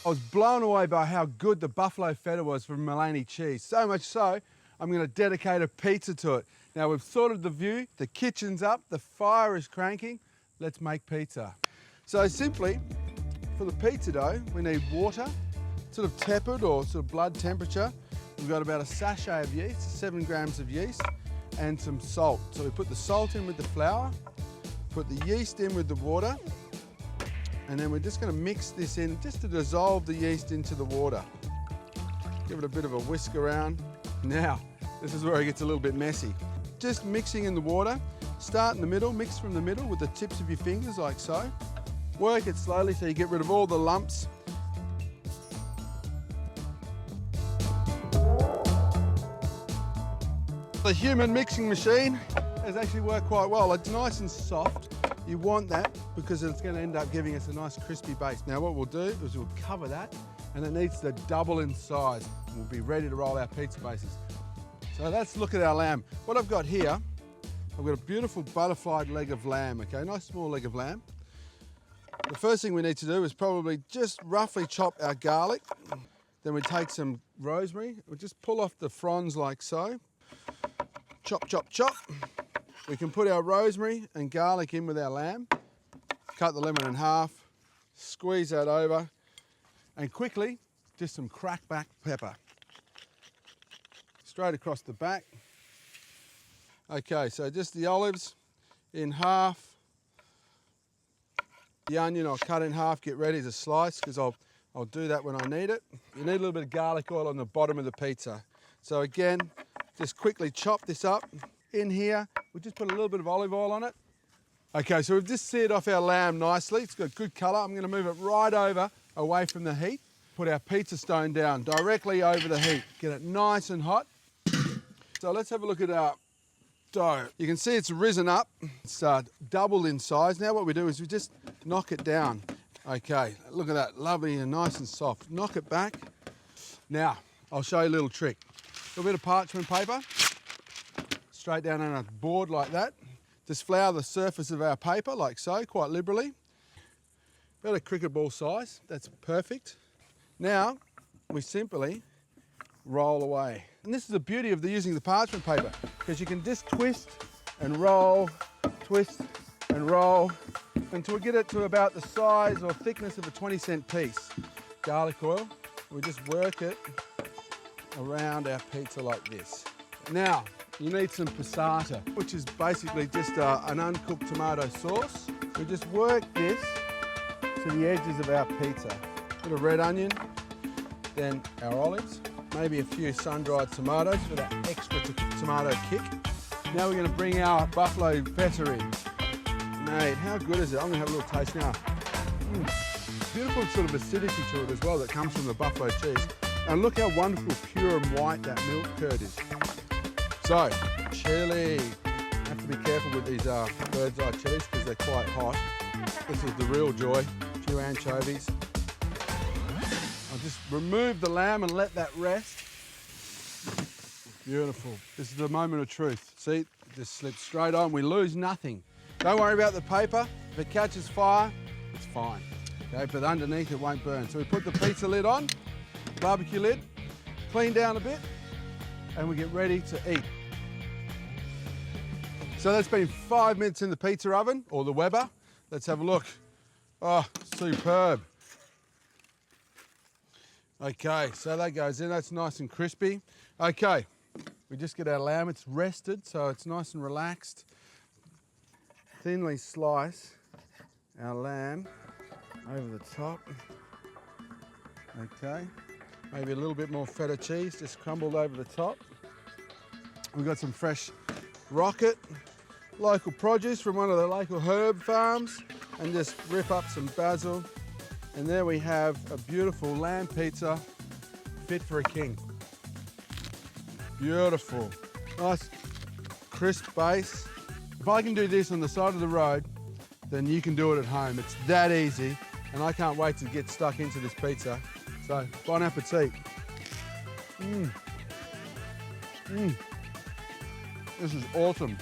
I was blown away by how good the buffalo feta was from Milani cheese. So much so, I'm going to dedicate a pizza to it. Now we've sorted the view, the kitchen's up, the fire is cranking. Let's make pizza. So simply, for the pizza dough, we need water, sort of tepid or sort of blood temperature. We've got about a sachet of yeast, 7 grams of yeast, and some salt. So we put the salt in with the flour, put the yeast in with the water, and then we're just going to mix this in just to dissolve the yeast into the water. Give it a bit of a whisk around. Now, this is where it gets a little bit messy. Just mixing in the water, start in the middle, mix from the middle with the tips of your fingers like so. Work it slowly so you get rid of all the lumps. The human mixing machine has actually worked quite well. It's nice and soft. You want that because it's going to end up giving us a nice crispy base. Now what we'll do is we'll cover that, and it needs to double in size. We'll be ready to roll our pizza bases. So let's look at our lamb. What I've got here, I've got a beautiful butterflied leg of lamb, okay? Nice small leg of lamb. The first thing we need to do is probably just roughly chop our garlic. Then we take some rosemary. We'll just pull off the fronds like so. Chop, chop, chop. We can put our rosemary and garlic in with our lamb, cut the lemon in half, squeeze that over, and quickly, just some cracked black pepper. Straight across the back. Okay, so just the olives in half. The onion I'll cut in half, get ready to slice, because I'll do that when I need it. You need a little bit of garlic oil on the bottom of the pizza. So again, just quickly chop this up. In here, we'll just put a little bit of olive oil on it. Okay, so we've just seared off our lamb nicely. It's got good colour. I'm going to move it right over, away from the heat. Put our pizza stone down directly over the heat. Get it nice and hot. So let's have a look at our dough. You can see it's risen up. It's doubled in size. Now what we do is we just knock it down. Okay, look at that, lovely and nice and soft. Knock it back. Now, I'll show you a little trick. A little bit of parchment paper. Straight down on a board like that. Just flour the surface of our paper like so, quite liberally. About a cricket ball size, that's perfect. Now, we simply roll away. And this is the beauty of using the parchment paper, because you can just twist and roll, twist and roll, until we get it to about the size or thickness of a 20-cent piece. Garlic oil, we just work it around our pizza like this. Now, you need some passata, which is basically just an uncooked tomato sauce. We just work this to the edges of our pizza. Bit of red onion, then our olives, maybe a few sun-dried tomatoes for that extra tomato kick. Now we're going to bring our buffalo feta in. Mate, how good is it? I'm going to have a little taste now. Beautiful sort of acidity to it as well that comes from the buffalo cheese. And look how wonderful, pure and white that milk curd is. So, chilli. Have to be careful with these bird's eye chilies because they're quite hot. This is the real joy. A few anchovies. I'll just remove the lamb and let that rest. Beautiful. This is the moment of truth. See, it just slips straight on. We lose nothing. Don't worry about the paper. If it catches fire, it's fine. Okay, but underneath it won't burn. So we put the pizza lid on, barbecue lid, clean down a bit, and we get ready to eat. So that's been 5 minutes in the pizza oven, or the Weber. Let's have a look. Oh, superb. Okay, so that goes in, that's nice and crispy. Okay, we just get our lamb, it's rested, so it's nice and relaxed. Thinly slice our lamb over the top. Okay, maybe a little bit more feta cheese, just crumbled over the top. We've got some fresh rocket, local produce from one of the local herb farms, and just rip up some basil. And there we have a beautiful lamb pizza, fit for a king. Beautiful, nice crisp base. If I can do this on the side of the road, then you can do it at home. It's that easy, and I can't wait to get stuck into this pizza. So, bon appetit. This is awesome.